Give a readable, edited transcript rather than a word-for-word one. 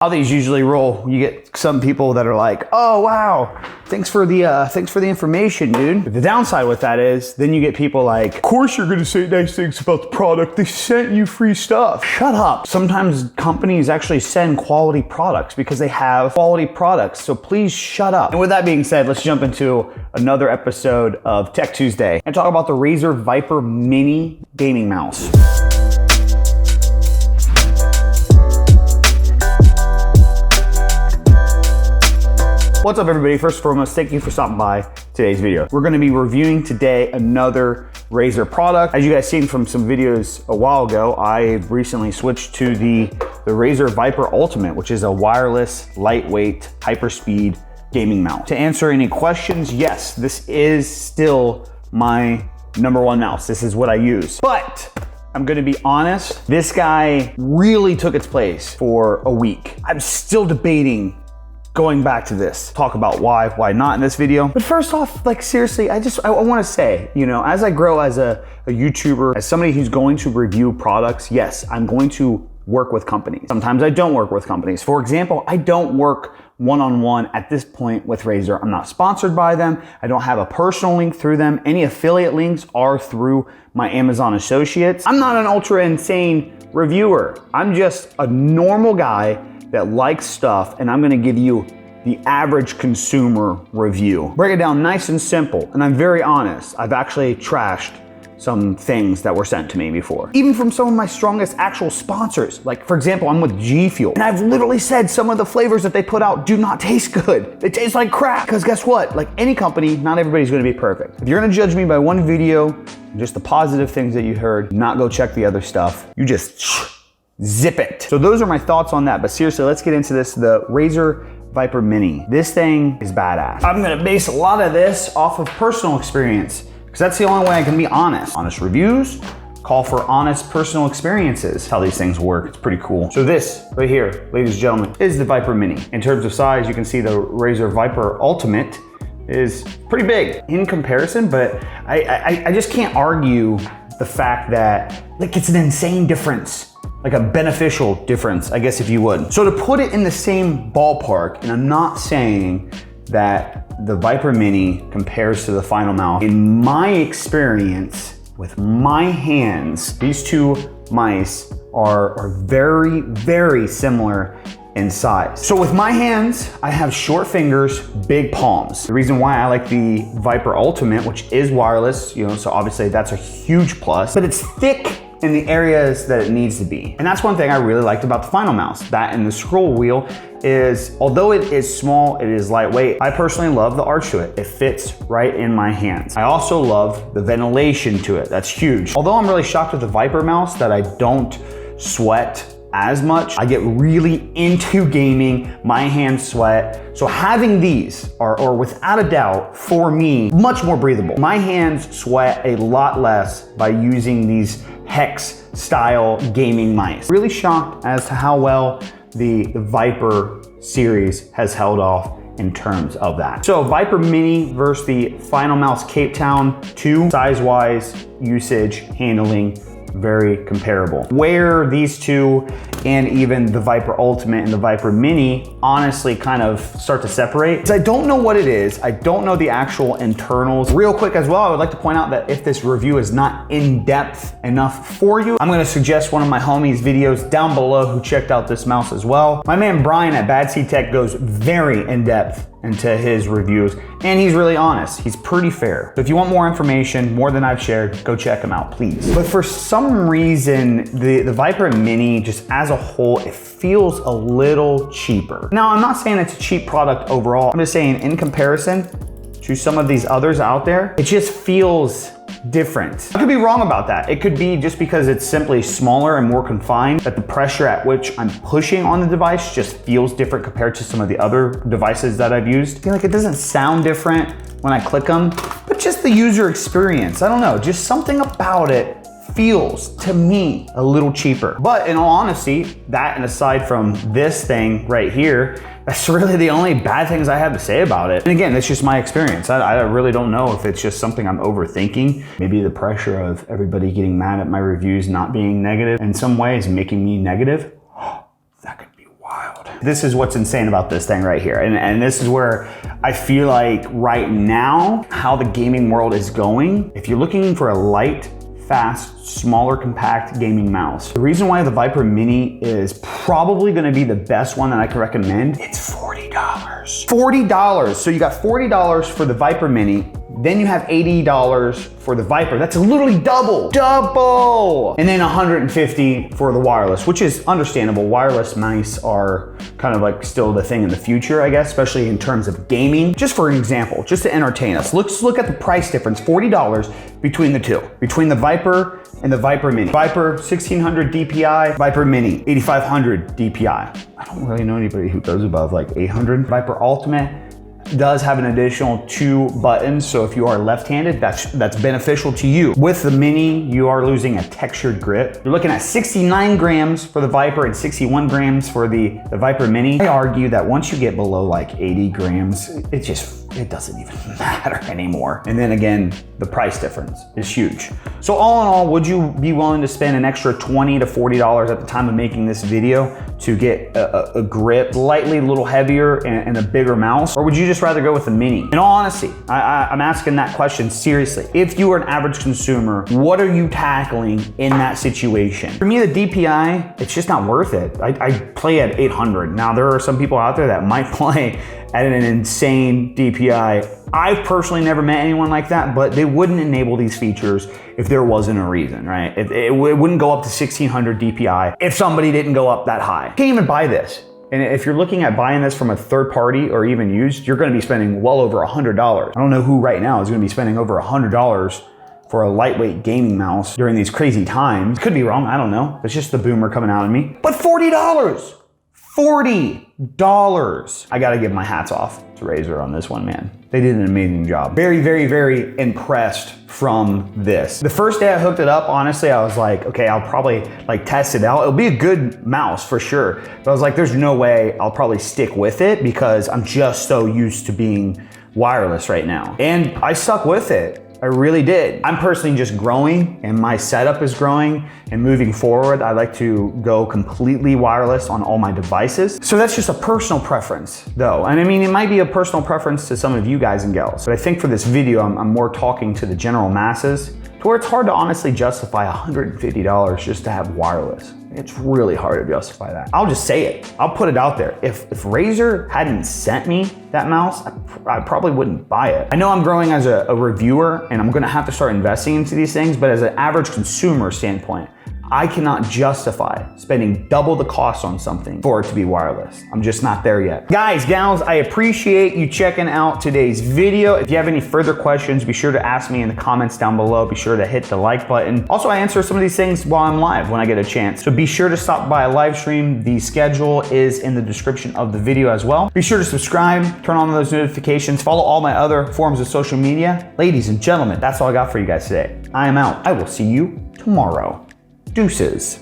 How these usually roll, you get some people that are like, oh wow, thanks for the information, dude. But the downside with that is, then you get people like, of course you're gonna say nice things about the product, they sent you free stuff. Shut up. Sometimes companies actually send quality products because they have quality products, so please shut up. And with that being said, let's jump into another episode of Tech Tuesday and talk about the Razer Viper Mini gaming mouse. What's up everybody? First and foremost, thank you for stopping by today's video. We're gonna be reviewing today another Razer product. As you guys seen from some videos a while ago, I recently switched to the Razer Viper Ultimate, which is a wireless, lightweight, hyperspeed gaming mouse. To answer any questions, yes, this is still my #1 mouse. This is what I use. But I'm gonna be honest, this guy really took its place for a week. I'm still debating going back to this, talk about why not in this video. But first off, like seriously, I wanna say, you know, as I grow as a YouTuber, as somebody who's going to review products, yes, I'm going to work with companies. Sometimes I don't work with companies. For example, I don't work one-on-one at this point with Razer. I'm not sponsored by them. I don't have a personal link through them. Any affiliate links are through my Amazon associates. I'm not an ultra insane reviewer. I'm just a normal guy that likes stuff, and I'm gonna give you the average consumer review. Break it down nice and simple, and I'm very honest. I've actually trashed some things that were sent to me before. Even from some of my strongest actual sponsors. Like for example, I'm with G Fuel, and I've literally said some of the flavors that they put out do not taste good. They taste like crap. Because guess what? Like any company, not everybody's gonna be perfect. If you're gonna judge me by one video, just the positive things that you heard, not go check the other stuff, you just zip it. So those are my thoughts on that, but seriously, let's get into this, the Razer Viper Mini. This thing is badass. I'm gonna base a lot of this off of personal experience, because that's the only way I can be honest. Honest reviews call for honest personal experiences. How these things work, it's pretty cool. So this right here, ladies and gentlemen, is the Viper Mini. In terms of size, you can see the Razer Viper Ultimate is pretty big in comparison, but I just can't argue the fact that like it's an insane difference. Like a beneficial difference, I guess if you would. So to put it in the same ballpark, and I'm not saying that the Viper Mini compares to the final mouse. In my experience, with my hands, these two mice are very, very similar in size. So with my hands, I have short fingers, big palms. The reason why I like the Viper Ultimate, which is wireless, you know, so obviously that's a huge plus, but it's thick in the areas that it needs to be. And that's one thing I really liked about the final mouse. That and the scroll wheel is, although it is small, it is lightweight. I personally love the arch to it. It fits right in my hands. I also love the ventilation to it. That's huge. Although I'm really shocked with the Viper mouse that I don't sweat as much. I get really into gaming, my hands sweat. So having these are without a doubt, for me, much more breathable. My hands sweat a lot less by using these Hex style gaming mice. Really shocked as to how well the Viper series has held off in terms of that. So Viper Mini versus the Final Mouse Cape Town 2, size-wise, usage, handling, very comparable. Where these two and even the Viper Ultimate and the Viper Mini honestly kind of start to separate is I don't know what it is. I don't know the actual internals. Real quick as well, I would like to point out that if this review is not in-depth enough for you, I'm gonna suggest one of my homies' videos down below who checked out this mouse as well. My man Brian at BadSeedTech goes very in-depth into his reviews, and he's really honest. He's pretty fair. So if you want more information, more than I've shared, go check him out, please. But for some reason, the Viper Mini, just as a whole, it feels a little cheaper. Now, I'm not saying it's a cheap product overall. I'm just saying in comparison to some of these others out there, it just feels different. I could be wrong about that. It could be just because it's simply smaller and more confined, that the pressure at which I'm pushing on the device just feels different compared to some of the other devices that I've used. I feel like it doesn't sound different when I click them, but just the user experience, I don't know, just something about it feels to me a little cheaper. But in all honesty, that and aside from this thing right here, that's really the only bad things I have to say about it. And again, that's just my experience. I really don't know if it's just something I'm overthinking. Maybe the pressure of everybody getting mad at my reviews not being negative in some ways making me negative. That could be wild. This is what's insane about this thing right here. And this is where I feel like right now, how the gaming world is going, if you're looking for a light, fast, smaller, compact gaming mouse, the reason why the Viper Mini is probably gonna be the best one that I can recommend, it's $40. $40, so you got $40 for the Viper Mini, then you have $80 for the Viper. That's literally double! And then $150 for the wireless, which is understandable. Wireless mice are kind of like still the thing in the future, I guess, especially in terms of gaming. Just for an example, just to entertain us, let's look at the price difference, $40 between the two, between the Viper and the Viper Mini. Viper 1600 DPI, Viper Mini 8500 DPI. I don't really know anybody who goes above like 800. Viper Ultimate does have an additional 2 buttons, so if you are left-handed, that's beneficial to you. With the Mini, you are losing a textured grip. You're looking at 69 grams for the Viper and 61 grams for the Viper Mini. I argue that once you get below like 80 grams, it doesn't even matter anymore. And then again, the price difference is huge. So all in all, would you be willing to spend an extra $20 to $40 at the time of making this video to get a grip, slightly a little heavier and a bigger mouse? Or would you just rather go with the Mini? In all honesty, I'm asking that question seriously. If you are an average consumer, what are you tackling in that situation? For me, the DPI, it's just not worth it. I play at 800. Now, there are some people out there that might play at an insane DPI. I've personally never met anyone like that, but they wouldn't enable these features if there wasn't a reason, right? It wouldn't go up to 1600 DPI if somebody didn't go up that high. You can't even buy this. And if you're looking at buying this from a third party or even used, you're gonna be spending well over $100. I don't know who right now is gonna be spending over $100 for a lightweight gaming mouse during these crazy times. Could be wrong, I don't know. It's just the boomer coming out of me. But $40! $40! I gotta give my hats off to Razer on this one, man. They did an amazing job. Very, very, very impressed from this. The first day I hooked it up, honestly, I was like, okay, I'll probably like test it out. It'll be a good mouse for sure. But I was like, there's no way I'll probably stick with it because I'm just so used to being wireless right now. And I stuck with it. I really did. I'm personally just growing and my setup is growing, and moving forward, I like to go completely wireless on all my devices. So that's just a personal preference though. And I mean, it might be a personal preference to some of you guys and gals, but I think for this video, I'm more talking to the general masses to where it's hard to honestly justify $150 just to have wireless. It's really hard to justify that. I'll just say it. I'll put it out there. If Razer hadn't sent me that mouse, I probably wouldn't buy it. I know I'm growing as a reviewer and I'm gonna have to start investing into these things, but as an average consumer standpoint, I cannot justify spending double the cost on something for it to be wireless. I'm just not there yet. Guys, gals, I appreciate you checking out today's video. If you have any further questions, be sure to ask me in the comments down below. Be sure to hit the like button. Also, I answer some of these things while I'm live when I get a chance. So be sure to stop by a live stream. The schedule is in the description of the video as well. Be sure to subscribe, turn on those notifications, follow all my other forms of social media. Ladies and gentlemen, that's all I got for you guys today. I am out. I will see you tomorrow. Deuces.